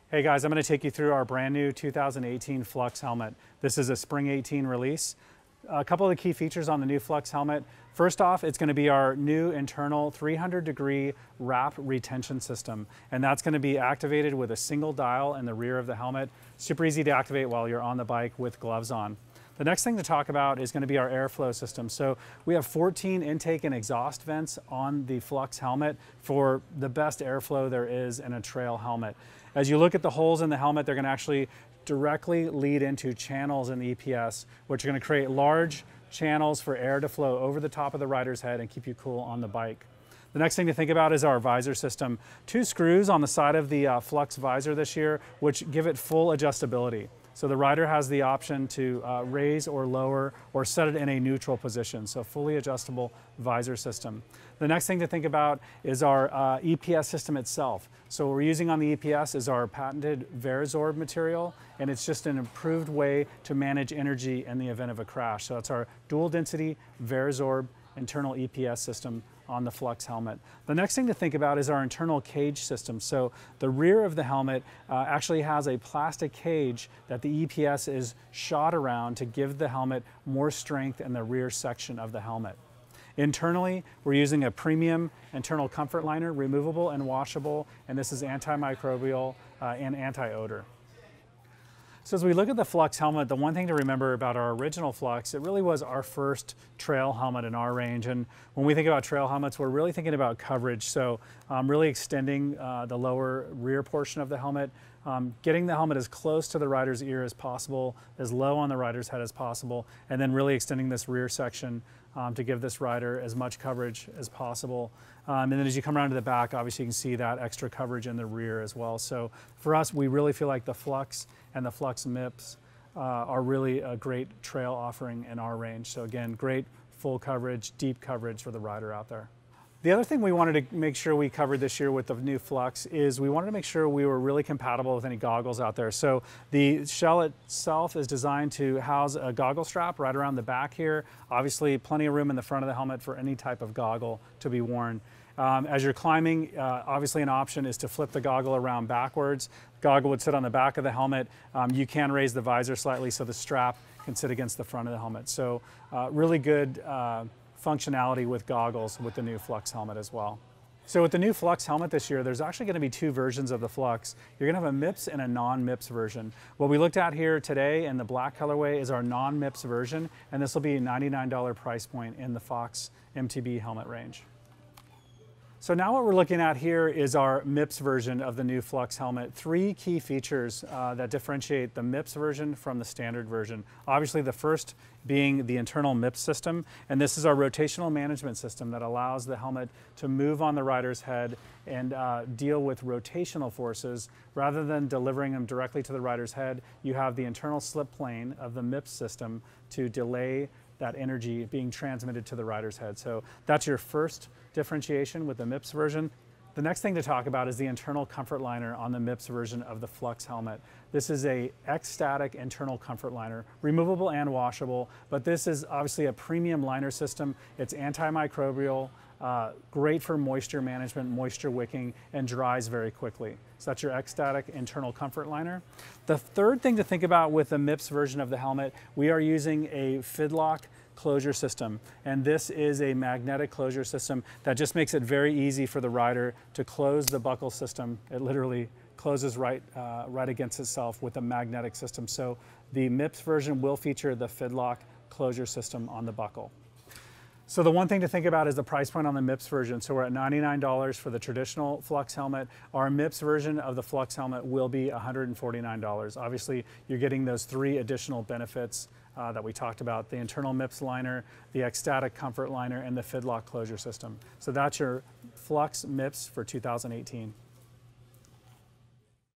Hey guys, I'm going to take you through our brand new 2018 Flux helmet. This is a Spring 18 release. A couple of the key features on the new Flux helmet. First off, it's going to be our new internal 300-degree wrap retention system, and that's going to be activated with a single dial in the rear of the helmet. Super easy to activate while you're on the bike with gloves on. The next thing to talk about is going to be our airflow system. So we have 14 intake and exhaust vents on the Flux helmet for the best airflow there is in a trail helmet. As you look at the holes in the helmet, they're going to actually directly lead into channels in the EPS, which are going to create large channels for air to flow over the top of the rider's head and keep you cool on the bike. The next thing to think about is our visor system. 2 screws on the side of the Flux visor this year, which give it full adjustability. So the rider has the option to raise or lower or set it in a neutral position. So fully adjustable visor system. The next thing to think about is our EPS system itself. So what we're using on the EPS is our patented Verizorb material, and it's just an improved way to manage energy in the event of a crash. So it's our dual density Verizorb internal EPS system on the Flux helmet. The next thing to think about is our internal cage system. So the rear of the helmet actually has a plastic cage that the EPS is shot around to give the helmet more strength in the rear section of the helmet. Internally, we're using a premium internal comfort liner, removable and washable, and this is antimicrobial and anti-odor. So as we look at the Flux helmet, the one thing to remember about our original Flux, it really was our first trail helmet in our range. And when we think about trail helmets, we're really thinking about coverage. So really extending the lower rear portion of the helmet, getting the helmet as close to the rider's ear as possible, as low on the rider's head as possible, and then really extending this rear section to give this rider as much coverage as possible. And then as you come around to the back, obviously you can see that extra coverage in the rear as well. So for us, we really feel like the Flux and the Flux MIPS are really a great trail offering in our range. So again, great full coverage, deep coverage for the rider out there. The other thing we wanted to make sure we covered this year with the new Flux is we wanted to make sure we were really compatible with any goggles out there. So the shell itself is designed to house a goggle strap right around the back here. Obviously plenty of room in the front of the helmet for any type of goggle to be worn. As you're climbing, obviously an option is to flip the goggle around backwards. The goggle would sit on the back of the helmet. You can raise the visor slightly so the strap can sit against the front of the helmet. So really good functionality with goggles with the new Flux helmet as well. So with the new Flux helmet this year, there's actually going to be 2 versions of the Flux. You're going to have a MIPS and a non-MIPS version. What we looked at here today in the black colorway is our non-MIPS version, and this will be a $99 price point in the Fox MTB helmet range. So now what we're looking at here is our MIPS version of the new Flux helmet. 3 key features that differentiate the MIPS version from the standard version. Obviously the first being the internal MIPS system, and this is our rotational management system that allows the helmet to move on the rider's head and deal with rotational forces. Rather than delivering them directly to the rider's head, you have the internal slip plane of the MIPS system to delay that energy being transmitted to the rider's head. So that's your first differentiation with the MIPS version. The next thing to talk about is the internal comfort liner on the MIPS version of the Flux helmet. This is a X-static internal comfort liner, removable and washable, but this is obviously a premium liner system. It's antimicrobial, great for moisture management, moisture wicking, and dries very quickly. So that's your X-static internal comfort liner. The third thing to think about with the MIPS version of the helmet, we are using a FIDLOCK closure system, and this is a magnetic closure system that just makes it very easy for the rider to close the buckle system. It literally closes right against itself with a magnetic system. So the MIPS version will feature the FIDLOCK closure system on the buckle. So the one thing to think about is the price point on the MIPS version. So we're at $99 for the traditional Flux helmet. Our MIPS version of the Flux helmet will be $149. Obviously, you're getting those 3 additional benefits that we talked about: the internal MIPS liner, the X-static comfort liner, and the FIDLOCK closure system. So that's your Flux MIPS for 2018.